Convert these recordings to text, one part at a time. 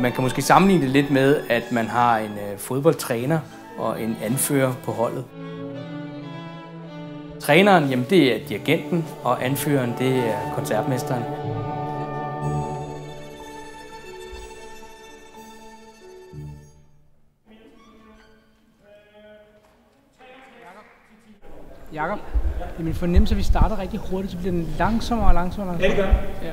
Man kan måske sammenligne det lidt med, at man har en fodboldtræner og en anfører på holdet. Træneren, jamen det er dirigenten, og anføreren, det er koncertmesteren. Jakob, det er min fornemmelse, at vi starter rigtig hurtigt, så bliver den langsommere og langsommere. Ja, det gør. Ja.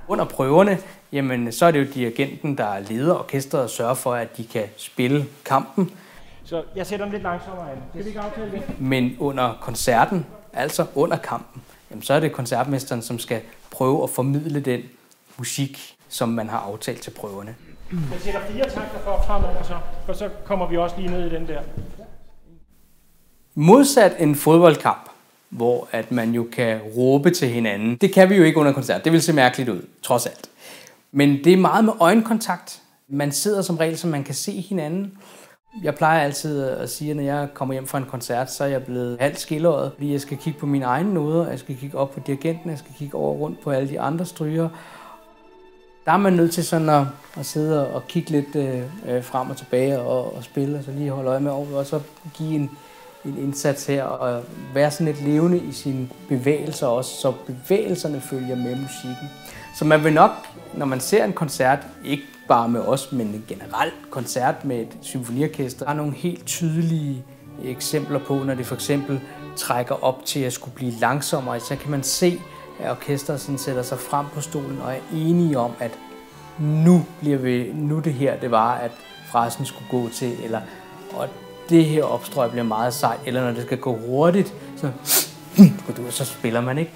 Under prøverne, jamen, så er det jo dirigenten, der leder orkestret og sørger for, at de kan spille kampen. Så jeg sætter dem lidt langsommere ind. Skal vi ikke aftale det? Men under koncerten, altså under kampen, jamen, så er det koncertmesteren, som skal prøve at formidle den musik, som man har aftalt til prøverne. Jeg sætter 4 takter for fremover så, og så kommer vi også lige ned i den der. Modsat en fodboldkamp, hvor at man jo kan råbe til hinanden. Det kan vi jo ikke under koncert. Det vil se mærkeligt ud, trods alt. Men det er meget med øjenkontakt. Man sidder som regel, så man kan se hinanden. Jeg plejer altid at sige, at når jeg kommer hjem fra en koncert, så er jeg blevet halvt skildret, fordi jeg skal kigge på mine egne noder, jeg skal kigge op på dirigenten, jeg skal kigge over rundt på alle de andre strygere. Der er man nødt til sådan at sidde og kigge lidt frem og tilbage og spille, og så lige holde øje med over, og så give en indsats her, og være sådan lidt levende i sine bevægelser også, så bevægelserne følger med musikken. Så man vil nok, når man ser en koncert, ikke bare med os, men en generel koncert med et symfoniorkester, der er nogle helt tydelige eksempler på, når det for eksempel trækker op til at skulle blive langsommere, så kan man se, at orkestret sådan sætter sig frem på stolen og er enige om, at nu det her, det var, at frasen skulle gå til, eller og det her opstrøg bliver meget sejt, eller når det skal gå hurtigt, så spiller man ikke.